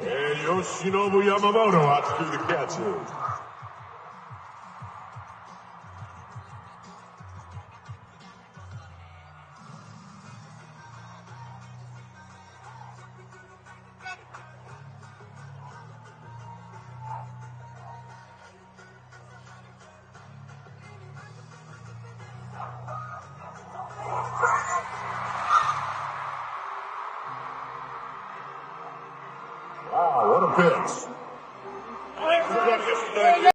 And Yoshinobu Yamamoto out to do the catches. Wow, what a pitch.